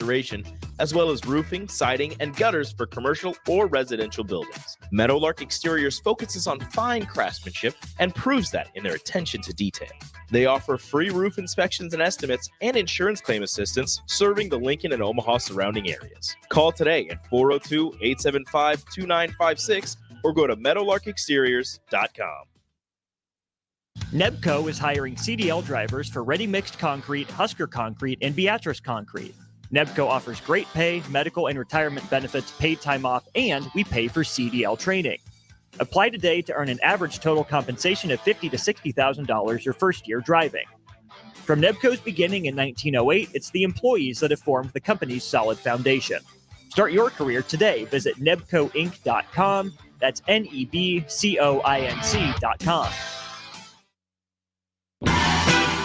restoration, as well as roofing, siding, and gutters for commercial or residential buildings. Meadowlark Exteriors focuses on fine craftsmanship and proves that in their attention to detail. They offer free roof inspections and estimates and insurance claim assistance, serving the Lincoln and Omaha surrounding areas. Call today at 402-875-2956 or go to meadowlarkexteriors.com. Nebco is hiring CDL drivers for ready-mixed concrete, Husker concrete, and Beatrice concrete. Nebco offers great pay, medical and retirement benefits, paid time off, and we pay for CDL training. Apply today to earn an average total compensation of $50,000 to $60,000 your first year driving. From Nebco's beginning in 1908, it's the employees that have formed the company's solid foundation. Start your career today. Visit nebcoinc.com. That's NEBCOINC.com.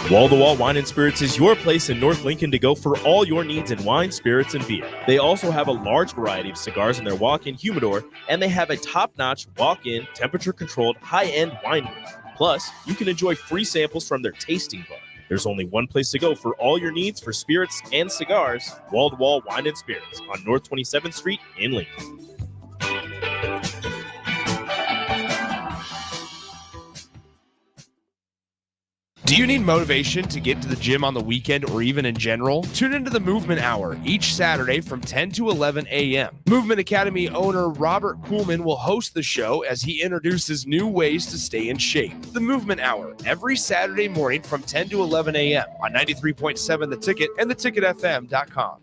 Wall-to-Wall Wine & Spirits is your place in North Lincoln to go for all your needs in wine, spirits, and beer. They also have a large variety of cigars in their walk-in humidor, and they have a top-notch, walk-in, temperature-controlled, high-end wine room. Plus, you can enjoy free samples from their tasting bar. There's only one place to go for all your needs for spirits and cigars: Wall-to-Wall Wine & Spirits on North 27th Street in Lincoln. Do you need motivation to get to the gym on the weekend or even in general? Tune into the Movement Hour each Saturday from 10 to 11 a.m. Movement Academy owner Robert Kuhlman will host the show as he introduces new ways to stay in shape. The Movement Hour every Saturday morning from 10 to 11 a.m. on 93.7 The Ticket and theticketfm.com.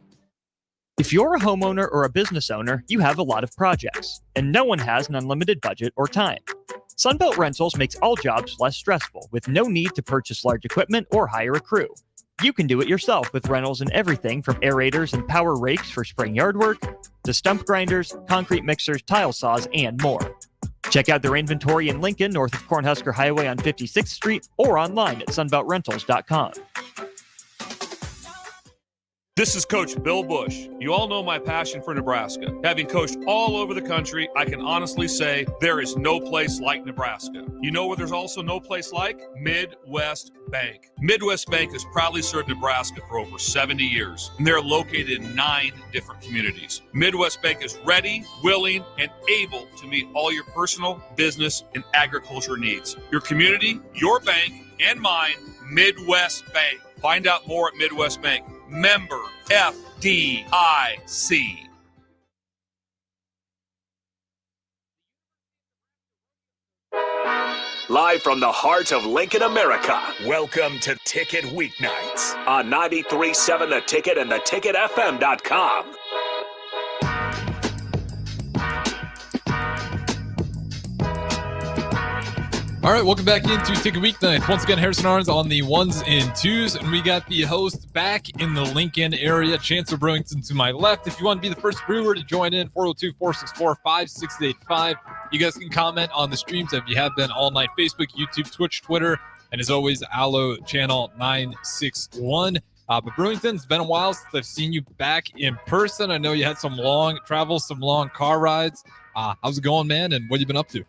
If you're a homeowner or a business owner, you have a lot of projects, and no one has an unlimited budget or time. Sunbelt Rentals makes all jobs less stressful with no need to purchase large equipment or hire a crew. You can do it yourself with rentals and everything from aerators and power rakes for spring yard work to stump grinders, concrete mixers, tile saws, and more. Check out their inventory in Lincoln, north of Cornhusker Highway on 56th Street, or online at sunbeltrentals.com. This is Coach Bill Bush. You all know my passion for Nebraska. Having coached all over the country, I can honestly say there is no place like Nebraska. You know where there's also no place like? Midwest Bank. Midwest Bank has proudly served Nebraska for over 70 years, and they're located in 9 different communities. Midwest Bank is ready, willing, and able to meet all your personal, business, and agriculture needs. Your community, your bank, and mine, Midwest Bank. Find out more at Midwest Bank. Member FDIC. Live from the heart of Lincoln, America, welcome to Ticket Weeknights on 93.7 The Ticket and theticketfm.com. All right, welcome back into Ticket Weeknights. Once again, Harrison Arns on the ones and twos, and we got the host back in the Lincoln area, Chancellor Brewington to my left. If you want to be the first brewer to join in, 402-464-5685. You guys can comment on the streams if you have been all night: Facebook, YouTube, Twitch, Twitter, and as always, Allo Channel 961. But Brewington, it's been a while since I've seen you back in person. I know you had some long travels, some long car rides. How's it going, man, and what have you been up to?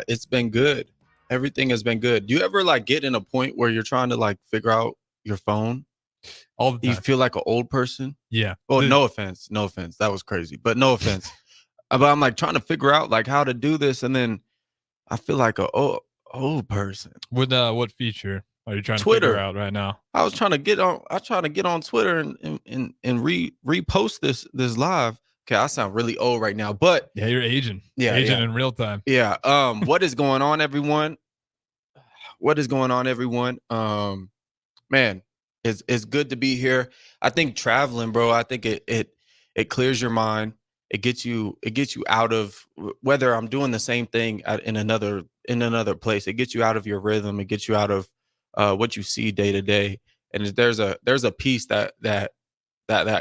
It's been good. Everything has been good. Do you ever get in a point where you're trying to figure out your phone? All the time. You feel like an old person? Yeah. Oh, no offense. No offense. That was crazy, but no offense. But I'm trying to figure out how to do this, and then I feel like a old person. What feature are you trying Twitter. to figure out right now? I was trying to get on. I tried to get on Twitter and repost this live. Okay, I sound really old right now, but yeah, you're aging. Yeah, aging in real time. Yeah. What is going on, everyone? What is going on, everyone? Man, it's good to be here. I think traveling, bro. I think it clears your mind. It gets you out of, whether I'm doing the same thing in another place. It gets you out of your rhythm. It gets you out of what you see day to day. And there's a piece that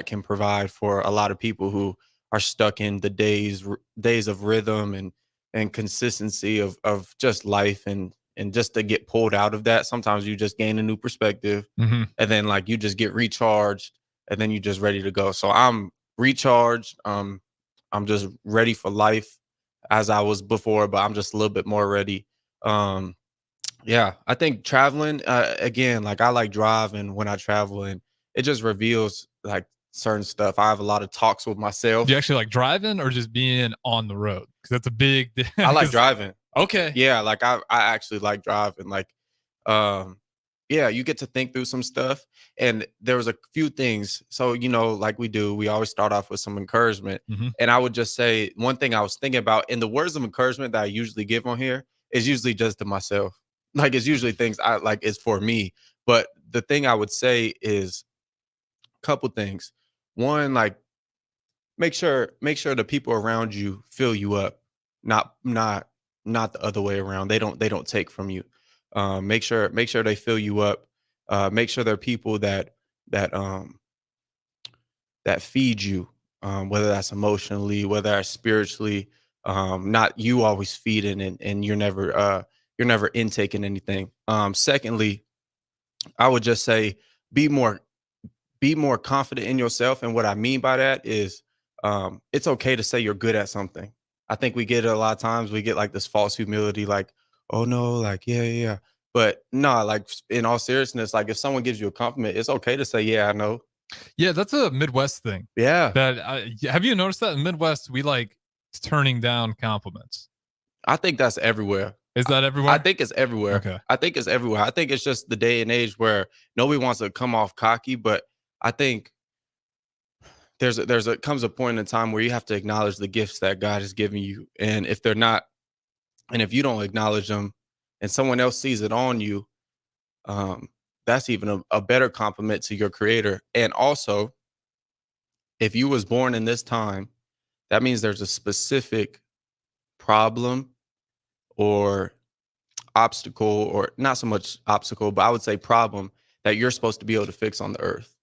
can provide for a lot of people who are stuck in the days of rhythm and consistency of just life, and just to get pulled out of that. Sometimes you just gain a new perspective, and then you just get recharged, and then you're just ready to go. So I'm recharged. I'm just ready for life as I was before, but I'm just a little bit more ready. Yeah, I think traveling, again, I like driving when I travel, and it just reveals certain stuff. I have a lot of talks with myself. Do you actually like driving or just being on the road? Because that's a big. I like driving. Okay. Yeah, like I actually like driving. Like, yeah, you get to think through some stuff. And there was a few things. So, like we always start off with some encouragement. Mhm. And I would just say one thing I was thinking about, and the words of encouragement that I usually give on here is usually just to myself. Like, it's usually things I like is for me. But the thing I would say is a couple things. One, like, make sure the people around you fill you up, not the other way around. They don't take from you. Make sure they fill you up. Make sure they're people that feed you, whether that's emotionally, whether that's spiritually. Not you always feeding and you're never intaking anything. Secondly, I would just say be more confident in yourself. And what I mean by that is it's okay to say you're good at something. I think we get it a lot of times. We get like this false humility, like, oh no, like, yeah. But no, like in all seriousness, like if someone gives you a compliment, it's okay to say, yeah, I know. Yeah, that's a Midwest thing. Yeah. Have you noticed that in Midwest, we like turning down compliments? I think that's everywhere. Is that everywhere? I think it's everywhere. Okay. I think it's everywhere. I think it's just the day and age where nobody wants to come off cocky, but I think comes a point in time where you have to acknowledge the gifts that God has given you. And if you don't acknowledge them and someone else sees it on you, that's even a better compliment to your creator. And also, if you was born in this time, that means there's a specific problem or obstacle, or not so much obstacle, but I would say problem that you're supposed to be able to fix on the earth.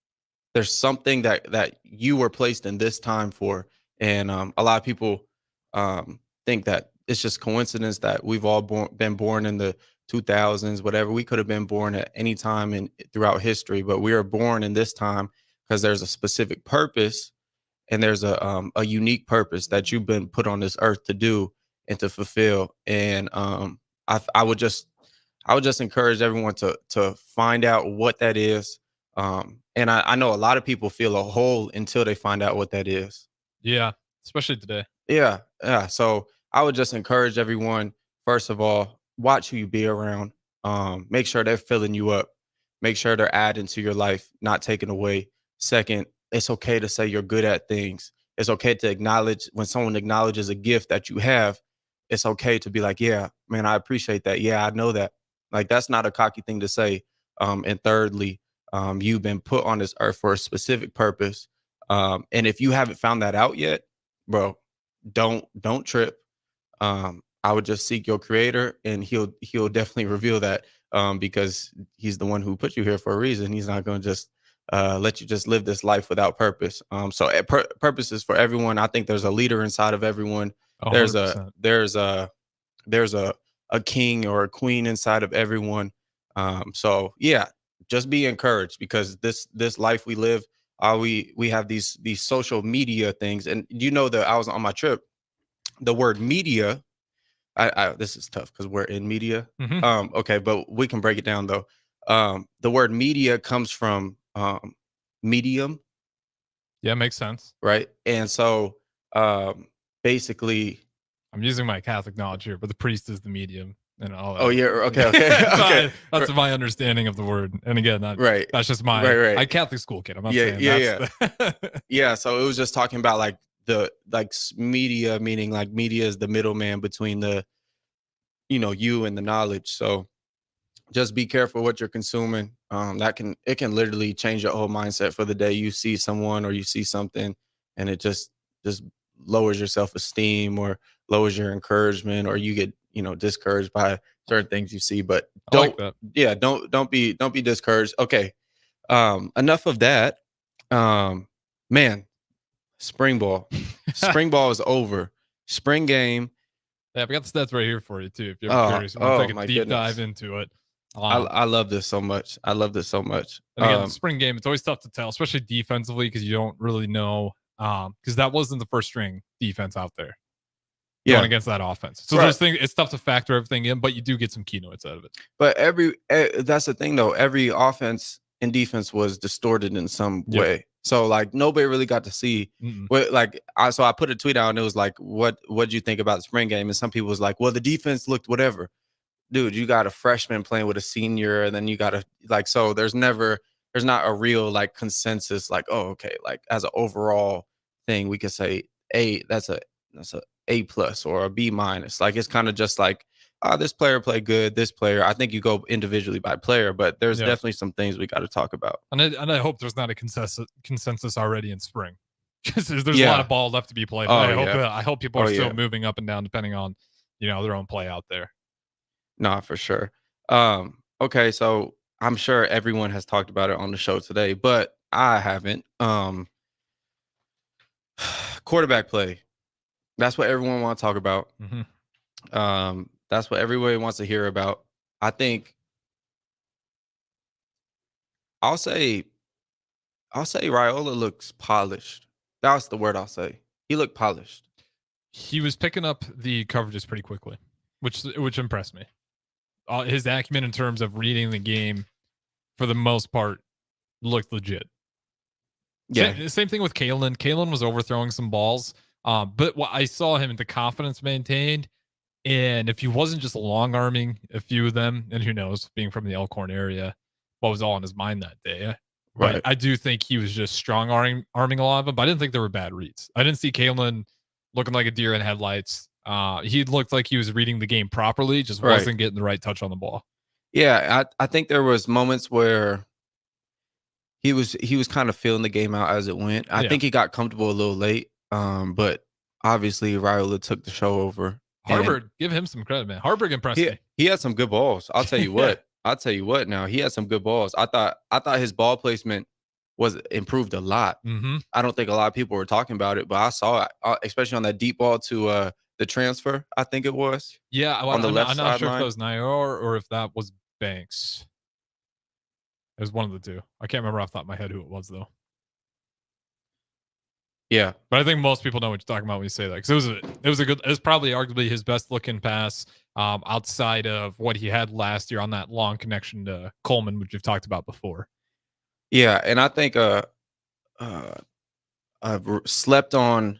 There's something that you were placed in this time for. And a lot of people think that it's just coincidence that we've all been born in the 2000s, whatever. We could have been born at any time throughout history, but we are born in this time because there's a specific purpose, and there's a unique purpose that you've been put on this earth to do and to fulfill. And I would just encourage everyone to find out what that is. And I know a lot of people feel a hole until they find out what that is. Yeah, especially today. Yeah. So I would just encourage everyone, first of all, watch who you be around. Make sure they're filling you up. Make sure they're adding to your life, not taking away. Second, it's okay to say you're good at things. It's okay to acknowledge when someone acknowledges a gift that you have. It's okay to be like, yeah, man, I appreciate that. Yeah, I know that. Like, that's not a cocky thing to say. And thirdly, you've been put on this earth for a specific purpose. And if you haven't found that out yet, bro, don't trip. I would just seek your creator, and he'll definitely reveal that, because he's the one who put you here for a reason. He's not going to just let you just live this life without purpose. So purpose is for everyone. I think there's a leader inside of everyone. 100%. There's a king or a queen inside of everyone. So yeah, just be encouraged, because this life we live, we have these social media things. And that I was on my trip, the word media, this is tough because we're in media. Mhm. Okay, but we can break it down though. The word media comes from medium, Yeah, makes sense. right? And so basically, I'm using my Catholic knowledge here, but the priest is the medium and all that. oh yeah, okay. That's my understanding of the word. And again, Right. that's just my Right. I Catholic school kid. I'm not Yeah, saying yeah, that's Yeah, so it was just talking about like media, meaning like media is the middleman between you and the knowledge. So just be careful what you're consuming. It can literally change your whole mindset for the day. You see someone or you see something, and it just lowers your self-esteem or lowers your encouragement, or you get discouraged by certain things you see. But I like that. don't be discouraged. Okay, enough of that. Man, spring ball is over. Spring game. Yeah, we got the stats right here for you too. If you're curious, you want to take a deep dive into it. I love this so much. And again, the spring game, it's always tough to tell, especially defensively, because you don't really know. Because that wasn't the first string defense out there going against that offense. So those things, it's tough to factor everything in, but you do get some keynotes out of it. But that's the thing though. Every offense and defense was distorted in some way. So like nobody really got to see what so I put a tweet out and it was like, what'd you think about the spring game? And some people was like, well, the defense looked whatever. Dude, you got a freshman playing with a senior, and then you got so there's not a real like consensus, like, oh, okay, like as an overall thing, we could say that's a A+ or a B-. Like it's kind of just like, this player played good, this player. I think you go individually by player, but there's definitely some things we got to talk about. And I hope there's not a consensus already in spring, because there's a lot of ball left to be played. I hope people are still moving up and down depending on their own play out there. No, for sure. Okay, so I'm sure everyone has talked about it on the show today, but I haven't. Quarterback play. That's what everyone wants to talk about. That's what everybody wants to hear about. I think I'll say Raiola looks polished. That's the word I'll say. He looked polished. He was picking up the coverages pretty quickly, which impressed me. His acumen in terms of reading the game, for the most part, looked legit. Yeah. Same thing with Kalen. Kalen was overthrowing some balls, but I saw him, the confidence maintained. And if he wasn't just long arming a few of them, and who knows, being from the Elkhorn area, what was all in his mind that day. But Right. I do think he was just strong arming a lot of them, but I didn't think there were bad reads. I didn't see Kalen looking like a deer in headlights. He looked like he was reading the game properly, just wasn't getting the right touch on the ball. Yeah, I think there was moments where he was kind of feeling the game out as it went. I think he got comfortable a little late, but obviously Raiola took the show over. Harburg, give him some credit, man. Harburg impressed me. He had some good balls. I'll tell you what. I'll tell you what. Now he had some good balls. I thought his ball placement was improved a lot. I don't think a lot of people were talking about it, but I saw it, especially on that deep ball to the transfer. I think it was. Yeah, on the left I'm not sure sideline. if that was Nayor or if that was Banks. It was one of the two. I can't remember off the top of my head who it was though. Yeah, but I think most people know what you're talking about when you say that, because it was probably arguably his best looking pass outside of what he had last year on that long connection to Coleman, which we've talked about before. Yeah, and I think a slept on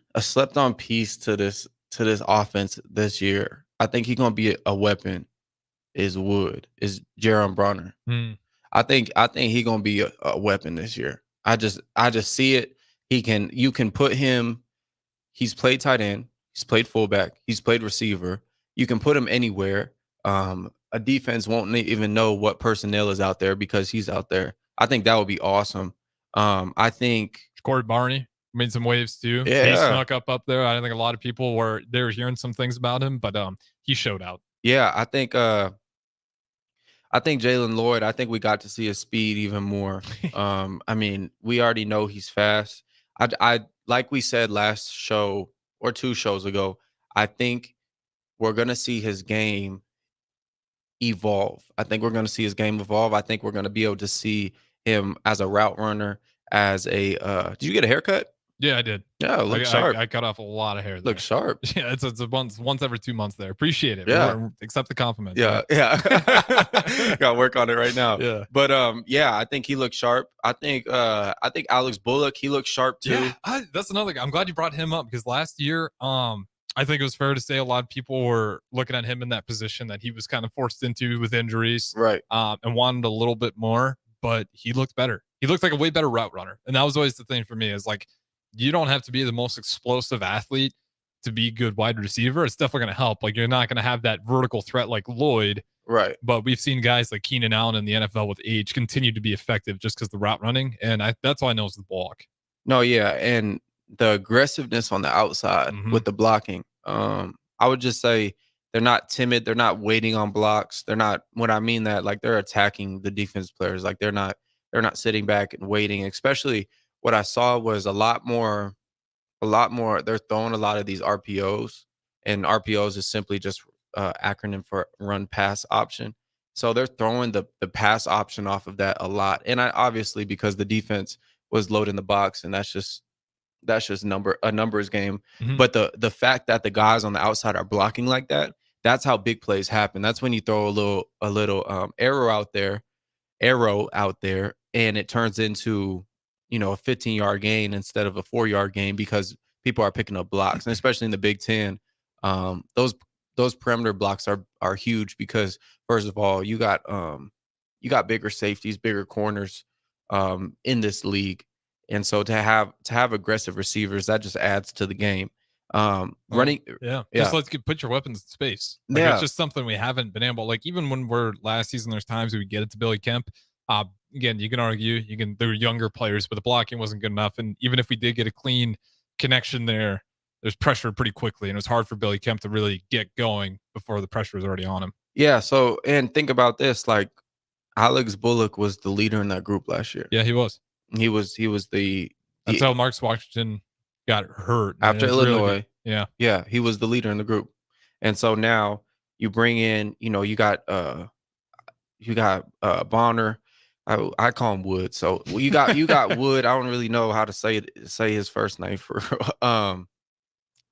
piece to this offense this year. I think he's gonna be a weapon. Is Jaron Bronner. I think he's gonna be a weapon this year. I just see it. You can put him. He's played tight end. He's played fullback. He's played receiver. You can put him anywhere. A defense won't even know what personnel is out there because he's out there. I think that would be awesome. I think Corey Barney made some waves too. Yeah. He snuck up there. I think a lot of people were hearing some things about him, but he showed out. Yeah, I think Jalen Lloyd, I think we got to see his speed even more. I mean, we already know he's fast. I like we said last show or 2 shows ago, I think we're going to see his game evolve. I think we're going to see his game evolve. I think we're going to be able to see him as a route runner, as a did you get a haircut? Yeah, I did. Yeah, look sharp. I cut off a lot of hair there. Look sharp. Yeah, it's once every 2 months there. Appreciate it. Yeah. Accept the compliment. Yeah, yeah. Got to work on it right now. Yeah. But I think he looks sharp. I think Alex Bullock, he looks sharp too. Yeah, that's another guy. I'm glad you brought him up, because last year, I think it was fair to say a lot of people were looking at him in that position that he was kind of forced into with injuries. Right. And wanted a little bit more, but he looked better. He looked like a way better route runner. And that was always the thing for me, is like, you don't have to be the most explosive athlete to be good wide receiver. It's definitely going to help. Like, you're not going to have that vertical threat like Lloyd. Right. But we've seen guys like Keenan Allen in the NFL with age continue to be effective just because the route running. And that's all I know is the block. No, yeah. And the aggressiveness on the outside with the blocking. I would just say they're not timid. They're not waiting on blocks. They're not, when I mean that, like, they're attacking the defense players. Like, they're not sitting back and waiting. Especially what I saw was a lot more. They're throwing a lot of these RPOs, and RPOs is simply just acronym for run pass option. So they're throwing the pass option off of that a lot. And obviously, because the defense was loading the box, and that's just a numbers game. But the fact that the guys on the outside are blocking like that, that's how big plays happen. That's when you throw a little arrow out there, and it turns into a 15-yard gain instead of a 4-yard gain because people are picking up blocks, and especially in the Big Ten, those perimeter blocks are huge because first of all, you got bigger safeties, bigger corners in this league, and so to have aggressive receivers, that just adds to the game. Running, just put your weapons in space. Like, Yeah. it's just something we haven't been able. Like, even when we're last season, there's times we would get it to Billy Kemp. Again, you can argue, there were younger players, but the blocking wasn't good enough. And even if we did get a clean connection there's pressure pretty quickly, and it was hard for Billy Kemp to really get going before the pressure was already on him. Yeah. So, and think about this: like, Alex Bullock was the leader in that group last year. Yeah, he was. He was the Until Marcus Washington got hurt after Illinois. Yeah, he was the leader in the group, and so now you bring in, you got Bonner. I call him Wood. So you got Wood. I don't really know how to say his first name for.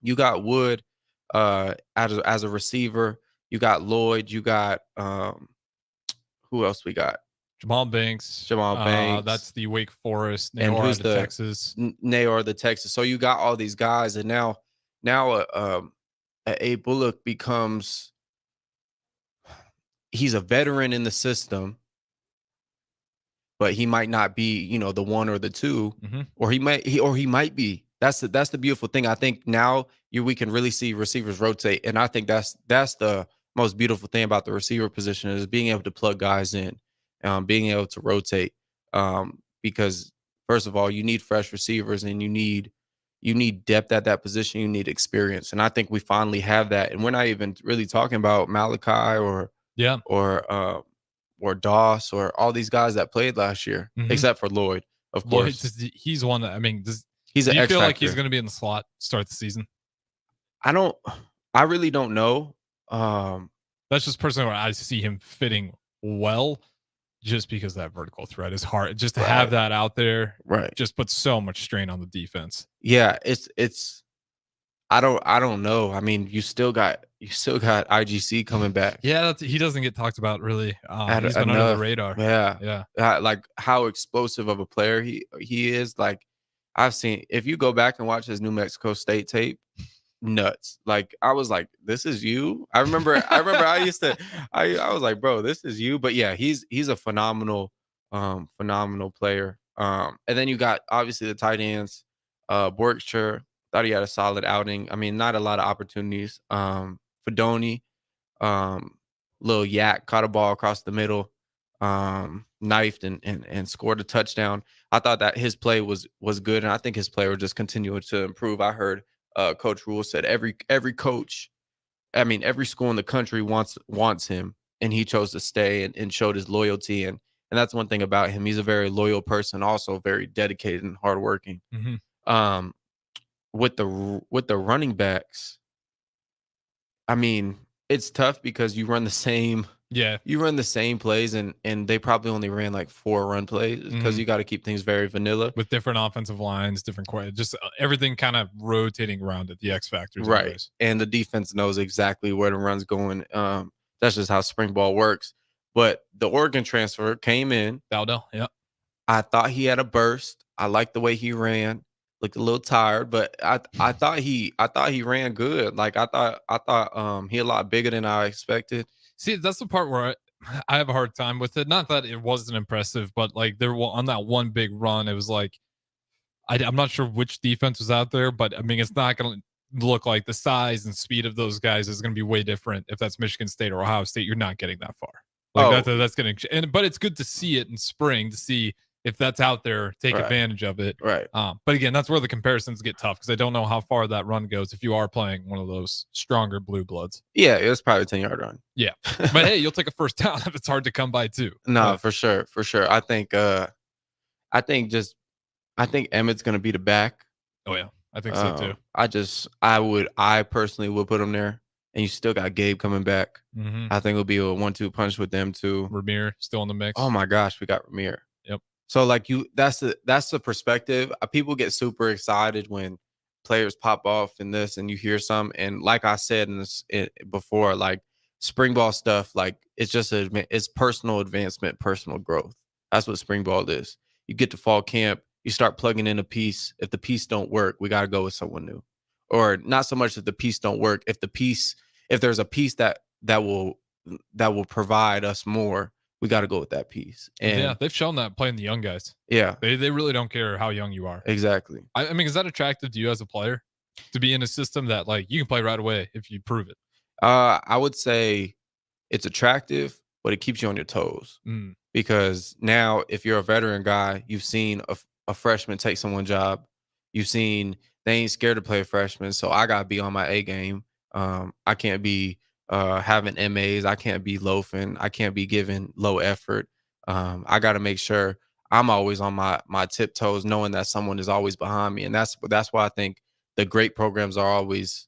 You got Wood as a receiver. You got Lloyd. You got who else we got? Jamal Banks. That's the Wake Forest. And who's the Texas? Nayor, the Texas. So you got all these guys, and now A. Bullock becomes, he's a veteran in the system, but he might not be, the one or the two, or he might be. That's the beautiful thing. I think now we can really see receivers rotate, and I think that's the most beautiful thing about the receiver position is being able to plug guys in, being able to rotate. Because first of all, you need fresh receivers, and you need depth at that position. You need experience, and I think we finally have that. And we're not even really talking about Malachi or Doss or all these guys that played last year, except for Lloyd, of course. Lloyd, he's one that, I mean, he's do an you X feel factor. like he's going to be in the slot start the season? I really don't know. That's just personally where I see him fitting well, just because that vertical threat is hard. Just to have that out there, just puts so much strain on the defense. Yeah, it's. I don't know. I mean, you still got IGC coming back. Yeah, he doesn't get talked about really. He's been under the radar. Yeah. Like how explosive of a player he is. Like I've seen, if you go back and watch his New Mexico State tape, nuts. Like I was like, this is you. I remember I was like, bro, this is you. But yeah, he's a phenomenal player. And then you got obviously the tight ends, Borkshire. Thought he had a solid outing. I mean, not a lot of opportunities. Fedoni, Lil Yak caught a ball across the middle, knifed and scored a touchdown. I thought that his play was good, and I think his play will just continue to improve. I heard Coach Rule said every coach, I mean, every school in the country wants him, and he chose to stay and showed his loyalty. And that's one thing about him. He's a very loyal person, also very dedicated and hardworking. With the running backs, I mean, it's tough because you run the same plays, and they probably only ran like 4 run plays because you got to keep things very vanilla with different offensive lines, different just everything kind of rotating around at the X factors, right? Anyways. And the defense knows exactly where the run's going. That's just how spring ball works. But the Oregon transfer came in. Dowdell, yeah. I thought he had a burst. I liked the way he ran. Looked a little tired, but I thought he ran good. Like I thought he a lot bigger than I expected. See, that's the part where I have a hard time with it. Not that it wasn't impressive, but like there on that one big run, it was like I'm not sure which defense was out there, but I mean it's not going to look like the size and speed of those guys is going to be way different if that's Michigan State or Ohio State. You're not getting that far. Like that's going to, but it's good to see it in spring to see. If that's out there, take advantage of it. Right. But again, that's where the comparisons get tough because I don't know how far that run goes if you are playing one of those stronger blue bloods. Yeah, it was probably a 10-yard run. Yeah. But hey, you'll take a first down if it's hard to come by too. No, for sure. I think Emmett's gonna be the back. Oh yeah. I think so too. I personally would put him there. And you still got Gabe coming back. I think it'll be a 1-2 punch with them too. Ramir still in the mix. Oh my gosh, we got Ramir. Yep. So like that's the perspective. People get super excited when players pop off in this, and you hear some. And like I said before, like spring ball stuff, like it's personal advancement, personal growth. That's what spring ball is. You get to fall camp you start plugging in a piece. If the piece don't work, we got to go with someone new. Or not so much if the piece don't work. If there's a piece that will provide us more, we got to go with that piece. And yeah, they've shown that playing the young guys. Yeah. They really don't care how young you are. Exactly. I mean, is that attractive to you as a player to be in a system that like you can play right away if you prove it? I would say it's attractive, but it keeps you on your toes. Because now if you're a veteran guy, you've seen a freshman take someone's job. You've seen they ain't scared to play a freshman. So I got to be on my A game. I can't be having MAs. I can't be loafing. I can't be giving low effort. I got to make sure I'm always on my tiptoes, knowing that someone is always behind me. And that's why I think the great programs are always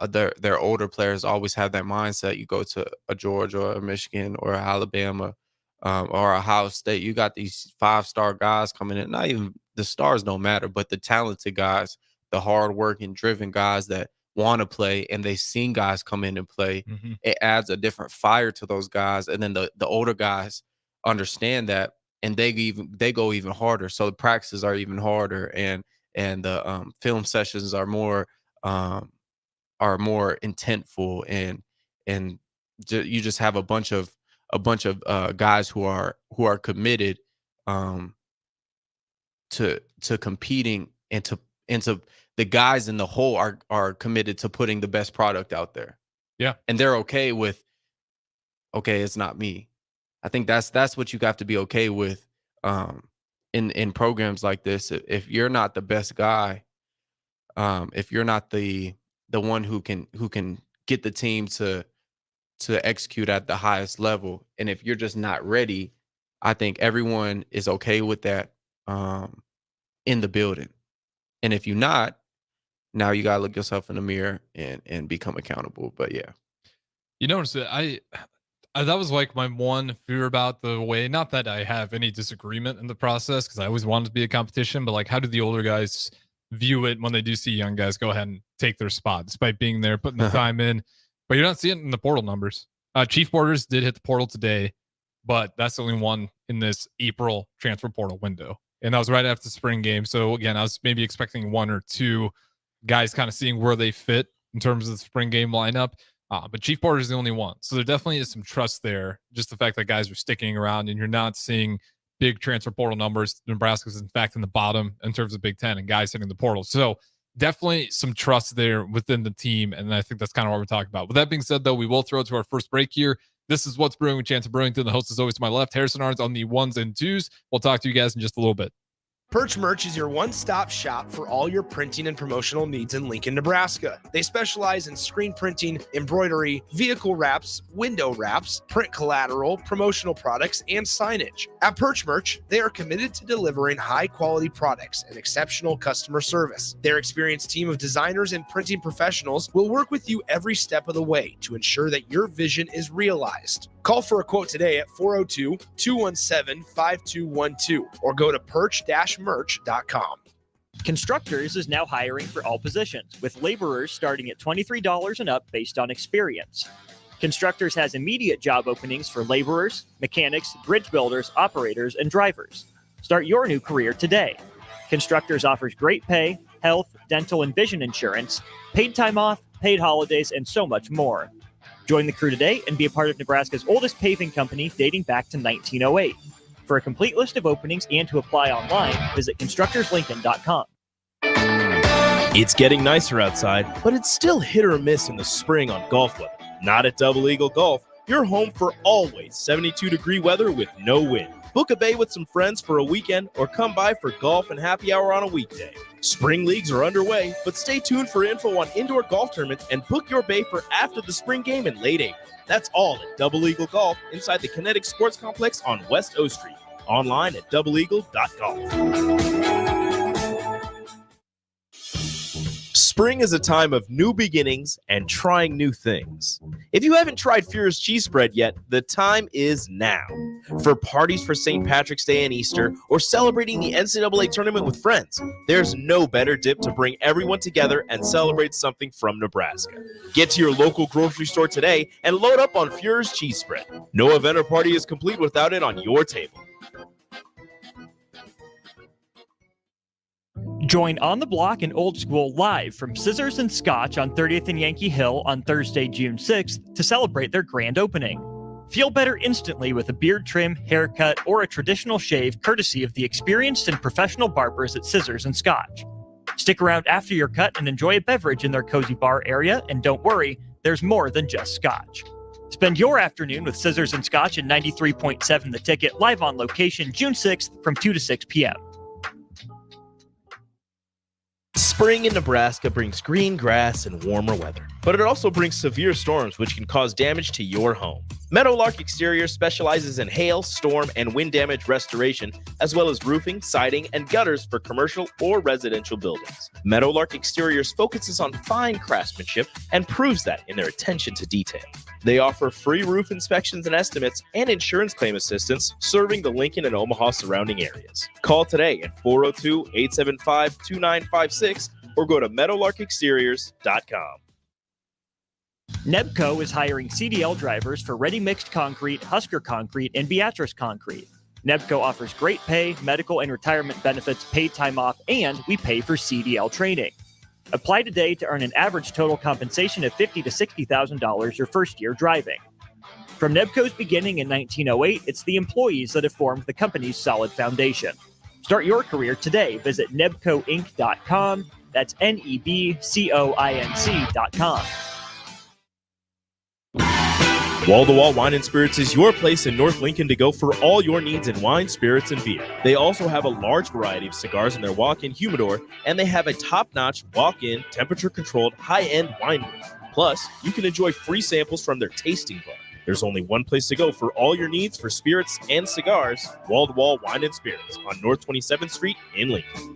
their older players always have that mindset. You go to a Georgia or a Michigan or a Alabama or Ohio State, you got these 5-star guys coming in. Not even the stars don't matter, but the talented guys, the hardworking, driven guys that want to play, and they've seen guys come in and play. It adds a different fire to those guys. And then the older guys understand that, and they go even harder. So the practices are even harder, and the film sessions are more intentful, and you just have a bunch of guys who are committed to competing, and to the guys in the whole are committed to putting the best product out there. Yeah. And they're okay with, okay, it's not me. I think that's what you have to be okay with in programs like this. If you're not the best guy, if you're not the one who can get the team to execute at the highest level, and if you're just not ready, I think everyone is okay with that in the building. And if you're not, now you gotta look yourself in the mirror and become accountable. But yeah, you notice that I that was like my one fear about the way. Not that I have any disagreement in the process, because I always wanted to be a competition, but like, how do the older guys view it when they do see young guys go ahead and take their spot despite being there, putting the time in? But you're not seeing it in the portal numbers. Chief Borders did hit the portal today, but that's the only one in this April transfer portal window. And that was right after the spring game. So again, I was maybe expecting one or two guys kind of seeing where they fit in terms of the spring game lineup. But Chief Borders is the only one. So there definitely is some trust there. Just the fact that guys are sticking around, and you're not seeing big transfer portal numbers. Nebraska's in fact in the bottom in terms of Big Ten and guys hitting the portal. So definitely some trust there within the team. And I think that's kind of what we're talking about. With that being said, though, we will throw it to our first break here. This is What's Brewing with Chancellor Brewington. The host is always to my left, Harrison Arns on the 1s and 2s. We'll talk to you guys in just a little bit. Perch Merch is your one-stop shop for all your printing and promotional needs in Lincoln, Nebraska. They specialize in screen printing, embroidery, vehicle wraps, window wraps, print collateral, promotional products, and signage. At Perch Merch, they are committed to delivering high-quality products and exceptional customer service. Their experienced team of designers and printing professionals will work with you every step of the way to ensure that your vision is realized. Call for a quote today at 402-217-5212 or go to perch-merch.com. Constructors is now hiring for all positions, with laborers starting at $23 and up based on experience. Constructors has immediate job openings for laborers, mechanics, bridge builders, operators, and drivers. Start your new career today. Constructors offers great pay, health, dental, and vision insurance, paid time off, paid holidays, and so much more. Join the crew today and be a part of Nebraska's oldest paving company dating back to 1908. For a complete list of openings and to apply online, visit constructorslincoln.com. It's getting nicer outside, but it's still hit or miss in the spring on golf weather. Not at Double Eagle Golf. You're home for always 72-degree weather with no wind. Book a bay with some friends for a weekend, or come by for golf and happy hour on a weekday. Spring leagues are underway, but stay tuned for info on indoor golf tournaments and book your bay for after the spring game in late April. That's all at Double Eagle Golf inside the Kinetic Sports Complex on West O Street. Online at doubleeagle.golf. Spring is a time of new beginnings and trying new things. If you haven't tried Furious Cheese Spread yet, the time is now. For parties for St. Patrick's Day and Easter, or celebrating the NCAA tournament with friends, there's no better dip to bring everyone together and celebrate something from Nebraska. Get to your local grocery store today and load up on Furious Cheese Spread. No event or party is complete without it on your table. Join On the Block and Old School live from Scissors and Scotch on 30th and Yankee Hill on Thursday, June 6th to celebrate their grand opening. Feel better instantly with a beard trim, haircut, or a traditional shave courtesy of the experienced and professional barbers at Scissors and Scotch. Stick around after your cut and enjoy a beverage in their cozy bar area, and don't worry, there's more than just Scotch. Spend your afternoon with Scissors and Scotch at 93.7 The Ticket, live on location June 6th from 2 to 6 p.m. Spring in Nebraska brings green grass and warmer weather, but it also brings severe storms which can cause damage to your home. Meadowlark Exterior specializes in hail, storm, and wind damage restoration, as well as roofing, siding, and gutters for commercial or residential buildings. Meadowlark Exteriors focuses on fine craftsmanship and proves that in their attention to detail. They offer free roof inspections and estimates and insurance claim assistance, serving the Lincoln and Omaha surrounding areas. Call today at 402-875-2956 or go to meadowlarkexteriors.com. Nebco is hiring CDL drivers for ready-mixed concrete, Husker Concrete, and Beatrice Concrete. Nebco offers great pay, medical and retirement benefits, paid time off, and we pay for CDL training. Apply today to earn an average total compensation of $50,000 to $60,000 your first year driving. From Nebco's beginning in 1908, it's the employees that have formed the company's solid foundation. Start your career today. Visit nebcoinc.com. That's NEBCOINC.com. Wall to Wall Wine and Spirits is your place in North Lincoln to go for all your needs in wine, spirits, and beer. They also have a large variety of cigars in their walk-in humidor, and they have a top-notch walk-in, temperature-controlled, high-end wine room. Plus, you can enjoy free samples from their tasting bar. There's only one place to go for all your needs for spirits and cigars: Wall to Wall Wine and Spirits on North 27th Street in Lincoln.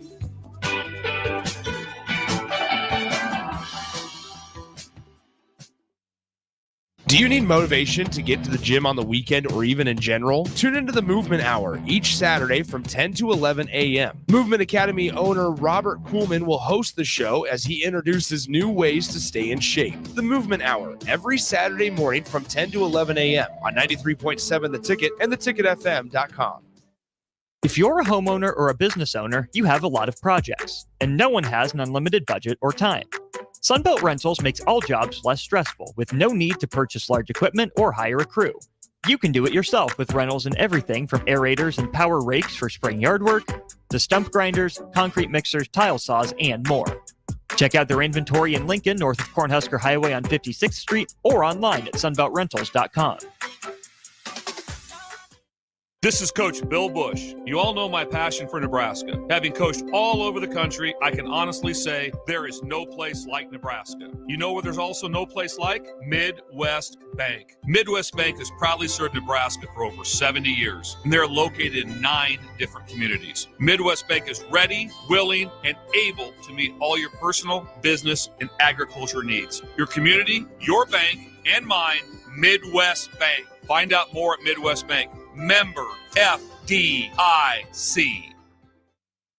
Do you need motivation to get to the gym on the weekend or even in general? Tune into the Movement Hour each Saturday from 10 to 11 a.m. Movement Academy owner Robert Kuhlman will host the show as he introduces new ways to stay in shape. The Movement Hour every Saturday morning from 10 to 11 a.m. on 93.7 The Ticket and theticketfm.com. If you're a homeowner or a business owner, you have a lot of projects, and no one has an unlimited budget or time. Sunbelt Rentals makes all jobs less stressful with no need to purchase large equipment or hire a crew. You can do it yourself with rentals in everything from aerators and power rakes for spring yard work to stump grinders, concrete mixers, tile saws, and more. Check out their inventory in Lincoln, north of Cornhusker Highway on 56th Street, or online at sunbeltrentals.com. This is Coach Bill Bush. You all know my passion for Nebraska. Having coached all over the country, I can honestly say there is no place like Nebraska. You know where there's also no place like? Midwest Bank. Midwest Bank has proudly served Nebraska for over 70 years, and they're located in 9 different communities. Midwest Bank is ready, willing, and able to meet all your personal, business, and agriculture needs. Your community, your bank, and mine, Midwest Bank. Find out more at Midwest Bank. Member FDIC.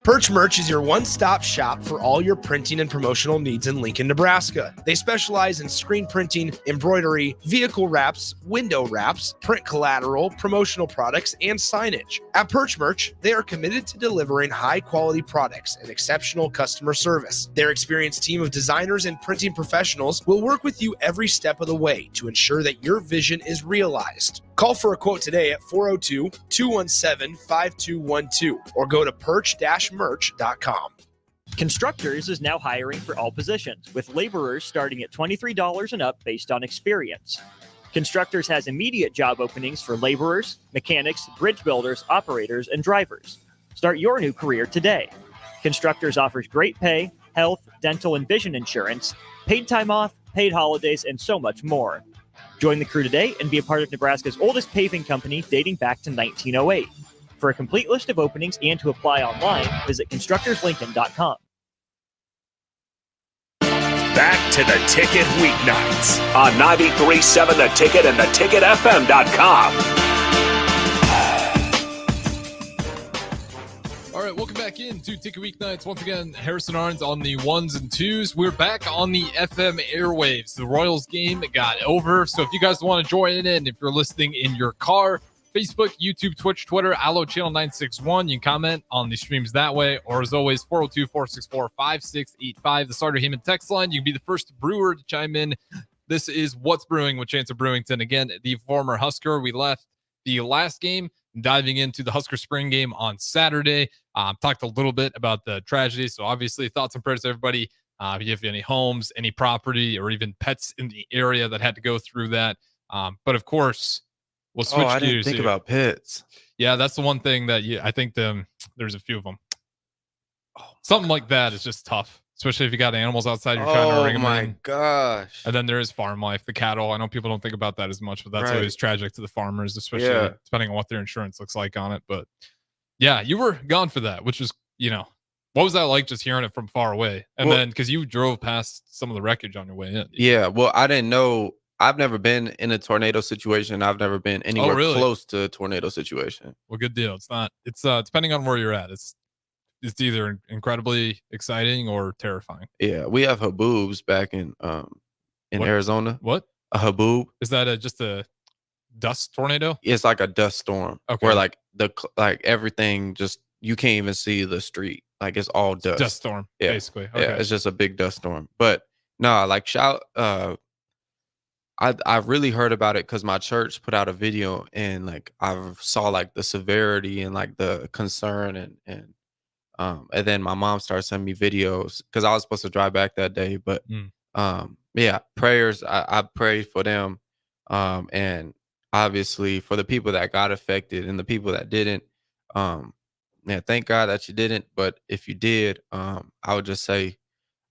Perch Merch is your one-stop shop for all your printing and promotional needs in Lincoln, Nebraska. They specialize in screen printing, embroidery, vehicle wraps, window wraps, print collateral, promotional products, and signage. At Perch Merch, they are committed to delivering high-quality products and exceptional customer service. Their experienced team of designers and printing professionals will work with you every step of the way to ensure that your vision is realized. Call for a quote today at 402-217-5212 or go to perch-merch.com. Constructors is now hiring for all positions, with laborers starting at $23 and up based on experience. Constructors has immediate job openings for laborers, mechanics, bridge builders, operators, and drivers. Start your new career today. Constructors offers great pay, health, dental, and vision insurance, paid time off, paid holidays, and so much more. Join the crew today and be a part of Nebraska's oldest paving company dating back to 1908. For a complete list of openings and to apply online, visit constructorslincoln.com. Back to the Ticket weeknights on 93.7 The Ticket and theticketfm.com. All right, welcome back into Ticket Weeknights. Once again, Harrison Arns on the 1s and 2s. We're back on the FM airwaves. The Royals game got over, so if you guys want to join in, if you're listening in your car, Facebook, YouTube, Twitch, Twitter, Allo Channel 961. You can comment on the streams that way, or as always, 402-464-5685, the Starter Heyman text line. You can be the first brewer to chime in. This is What's Brewing with Chancellor Brewington. Again, the former Husker. We left the last game, diving into the Husker spring game on Saturday. Talked a little bit about the tragedy. So obviously, thoughts and prayers to everybody. If you have any homes, any property, or even pets in the area that had to go through that. But of course, we'll switch I didn't gears think here. about pets. Yeah, that's the one thing that I think there's a few of them. Something like that is just tough, especially if you got animals outside. You're trying to ring them in. Oh my gosh! And then there is farm life, the cattle. I know people don't think about that as much, but that's always tragic to the farmers, especially depending on what their insurance looks like on it. But yeah, you were gone for that, which was, what was that like just hearing it from far away? And then because you drove past some of the wreckage on your way in. Yeah, well, I didn't know. I've never been in a tornado situation. I've never been anywhere close to a tornado situation. Well, good deal. It's not. It's depending on where you're at. It's either incredibly exciting or terrifying. Yeah, we have haboobs back in Arizona. What? A haboob? Is that just a dust tornado? It's like a dust storm. Okay. Where like everything just, you can't even see the street. Like it's all dust. Dust storm, basically. Okay. Yeah, it's just a big dust storm. But no, like I really heard about it because my church put out a video, and like I saw like the severity and like the concern, and then my mom started sending me videos because I was supposed to drive back that day. But yeah, prayers. I prayed for them, and obviously for the people that got affected and the people that didn't. Yeah, thank God that you didn't. But if you did, I would just say,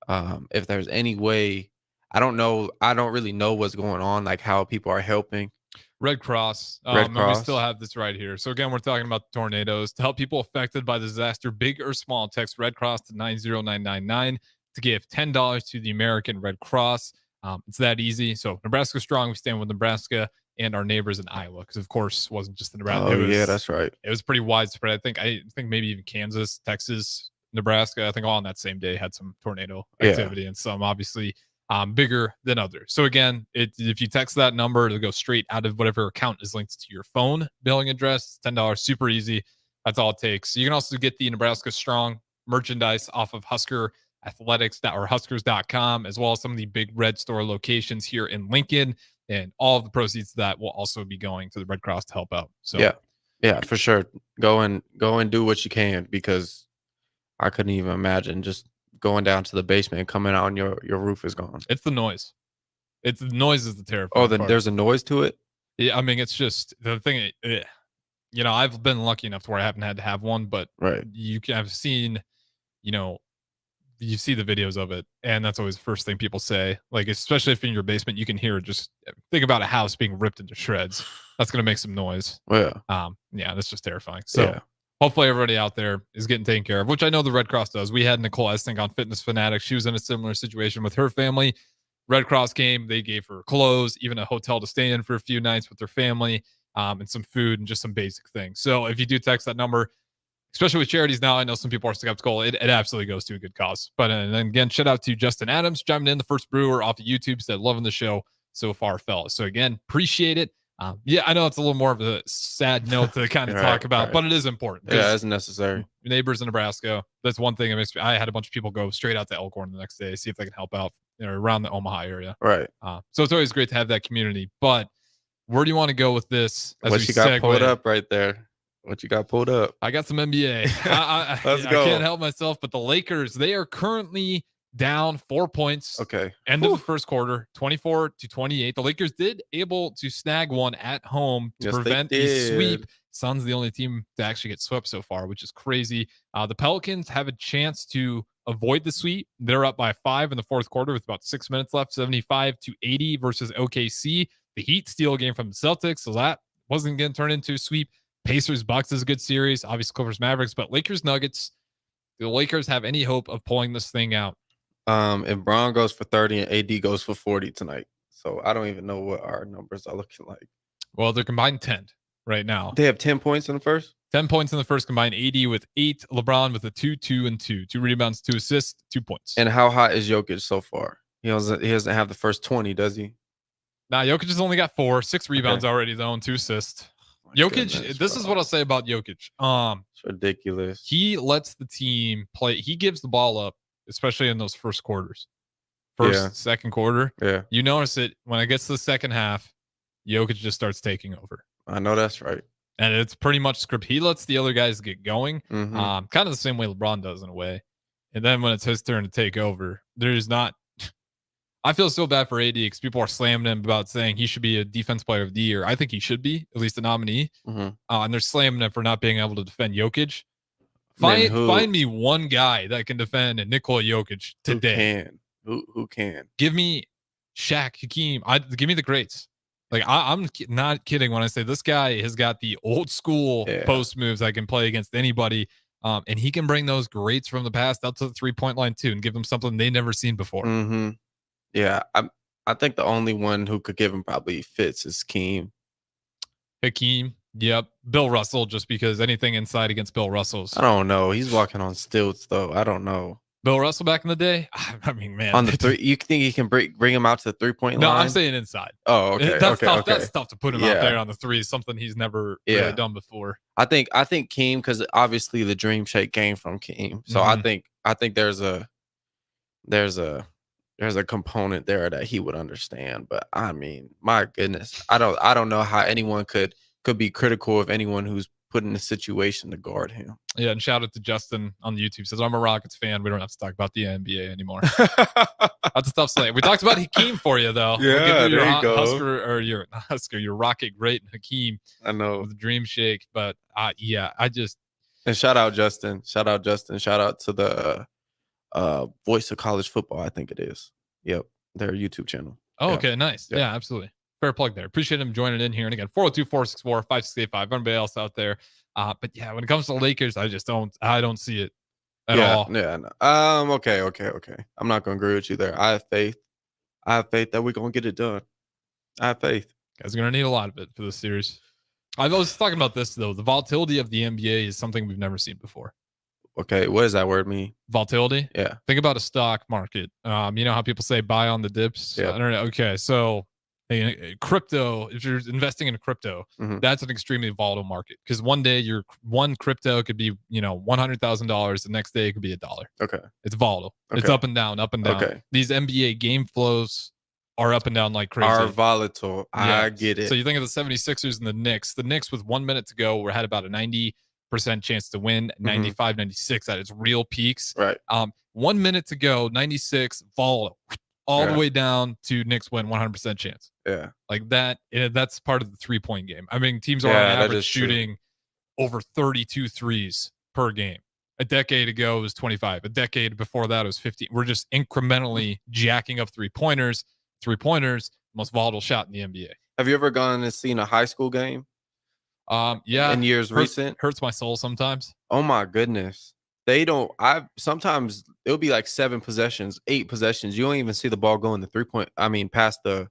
if there's any way. I don't know. I don't really know what's going on, like how people are helping. Red Cross. Red Cross. We still have this right here. So again, we're talking about the tornadoes. To help people affected by the disaster, big or small, text Red Cross to 90999 to give $10 to the American Red Cross. It's that easy. So Nebraska strong. We stand with Nebraska and our neighbors in Iowa, because of course it wasn't just in Nebraska. Oh yeah, that's right. It was pretty widespread. I think maybe even Kansas, Texas, Nebraska. I think all on that same day had some tornado activity, and some obviously bigger than others. So again, if you text that number, it'll go straight out of whatever account is linked to your phone billing address. $10, super easy. That's all it takes. You can also get the Nebraska Strong merchandise off of Husker Athletics or Huskers.com, as well as some of the Big Red Store locations here in Lincoln. And all of the proceeds of that will also be going to the Red Cross to help out. So yeah, for sure. Go and do what you can, because I couldn't even imagine just going down to the basement and coming out and your roof is gone. It's the noise. The noise is the terrifying part. There's a noise to it? Yeah, I mean, it's just the thing. I've been lucky enough to where I haven't had to have one, but I've seen, you see the videos of it, and that's always the first thing people say. Like, especially if in your basement, you can hear it. Just think about a house being ripped into shreds. That's going to make some noise. Yeah. That's just terrifying. So hopefully everybody out there is getting taken care of, which I know the Red Cross does. We had Nicole Esting on Fitness Fanatics. She was in a similar situation with her family. Red Cross came, they gave her clothes, even a hotel to stay in for a few nights with her family, and some food and just some basic things. So if you do text that number, especially with charities now, I know some people are skeptical. It absolutely goes to a good cause. But and then again, shout out to Justin Adams, chiming in, the first brewer off of YouTube, said loving the show so far, fellas. So again, appreciate it. I know it's a little more of a sad note to kind of talk about, but it is important. Yeah, it's necessary. Neighbors in Nebraska, that's one thing that makes me. I had a bunch of people go straight out to Elkhorn the next day, see if they can help out around the Omaha area. Right. So it's always great to have that community. But where do you want to go with this? What you got pulled up right there? What you got pulled up? I got some NBA. Let's go. I can't help myself, but the Lakers, they are currently down 4 points. Okay. End of the first quarter, 24-28. The Lakers did able to snag one at home to prevent a sweep. Suns the only team to actually get swept so far, which is crazy. The Pelicans have a chance to avoid the sweep. They're up by 5 in the fourth quarter with about 6 minutes left, 75-80 versus OKC. The Heat steal a game from the Celtics, so that wasn't going to turn into a sweep. Pacers Bucks is a good series. Obviously Clippers Mavericks, but Lakers Nuggets. Do the Lakers have any hope of pulling this thing out? If Braun goes for 30 and AD goes for 40 tonight. So I don't even know what our numbers are looking like. Well, they're combined 10 right now. They have 10 points in the first? 10 points in the first combined. AD with 8. LeBron with a 2, 2, and 2. 2 rebounds, 2 assists, 2 points. And how hot is Jokic so far? He doesn't have the first 20, does he? Nah, Jokic has only got 4. 6 rebounds already, though, and 2 assists. Oh Jokic, goodness, this is bro. what I'll say about Jokic. It's ridiculous. He lets the team play. He gives the ball up, especially in those first quarters. Yeah. Second quarter. Yeah, You notice it when it gets to the second half, Jokic just starts taking over. I know that's right. And it's pretty much script. He lets the other guys get going, Mhm. kind of the same way LeBron does in a way. And then when it's his turn to take over, there's not. I feel so bad for AD because people are slamming him about saying he should be a defense player of the year. I think he should be, at least a nominee. Mhm. And they're slamming him for not being able to defend Jokic. Man, who Find me one guy that can defend Nikola Jokic today. Who can? Give me Shaq, Hakeem. Give me the greats. Like I'm not kidding when I say this guy has got the old school post moves that can play against anybody, and he can bring those greats from the past out to the 3-point line too, and give them something they never seen before. Mm-hmm. Yeah, I think the only one who could give him probably fits is Keem. Hakeem, yep. Bill Russell, just because anything inside against Bill Russell's. I don't know. He's walking on stilts though. I don't know. Bill Russell back in the day. I mean, man, On the three, you think he can bring him out to the 3-point line? No, I'm saying inside. Oh, okay. That's okay, tough. okay. That's tough to put him out there on the three. Something he's never really done before. I think Keem, because obviously the dream shake came from Keem. So I think there's a component there that he would understand. But I mean, my goodness, I don't know how anyone could be critical of anyone who's put in a situation to guard him. Yeah, and shout out to Justin on the YouTube. Says, I'm a Rockets fan. We don't have to talk about the NBA anymore. That's a tough slate. We talked about Hakeem for you, though. Yeah, we'll there you go. Husker, or your Rocket great Hakeem. I know. With the Dream Shake. But, yeah, And shout out Justin. Shout out to the Voice of College Football, I think it is. Yep, their YouTube channel. Oh, yeah. okay, nice. Yeah. Yeah, absolutely. Fair plug there. Appreciate him joining in here. And again, 402-464-5685. Everybody else out there. But yeah, when it comes to the Lakers, I don't see it at all. Yeah. No. Okay. I'm not gonna agree with you there. I have faith that we're gonna get it done. I have faith. Guys are gonna need a lot of it for this series. I was talking about this though. The volatility of the NBA is something we've never seen before. Okay, what does that word mean? Volatility? Yeah. Think about a stock market. You know how people say buy on the dips? Yeah. I don't know. Okay, so crypto, if you're investing in crypto, that's an extremely volatile market because one day your one crypto could be, $100,000. The next day it could be $1. Okay. It's volatile. Okay. It's up and down, up and down. Okay. These NBA game flows are up and down like crazy. Are volatile. Yeah. I get it. So you think of the 76ers and the Knicks. The Knicks with 1 minute to go had about a 90% chance to win, 95, 96 at its real peaks. Right. 1 minute to go, 96 volatile. All the way down to Knicks win 100% chance. Yeah. Like that. That's part of the 3-point game. I mean, teams are on average shooting over 32 threes per game. A decade ago it was 25. A decade before that it was 15. We're just incrementally jacking up 3-pointers. 3-pointers, most volatile shot in the NBA. Have you ever gone and seen a high school game? Yeah. In years recent? Hurts my soul sometimes. Oh my goodness. Sometimes it'll be like 7 possessions, 8 possessions. You don't even see the ball going the 3-point. I mean, past the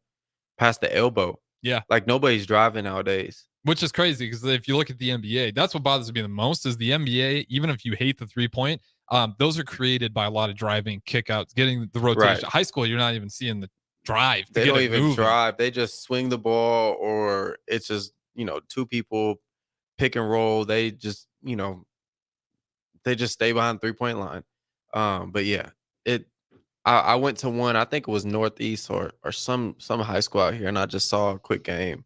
elbow. Yeah. Like nobody's driving nowadays. Which is crazy because if you look at the NBA, that's what bothers me the most is the NBA, even if you hate the 3-point, those are created by a lot of driving, kickouts, getting the rotation. Right. High school, you're not even seeing the drive. They don't even drive. They just swing the ball, or it's just, 2 people pick and roll. They just, they just stay behind the 3-point line. But yeah, I went to one, I think it was Northeast or some high school out here, and I just saw a quick game.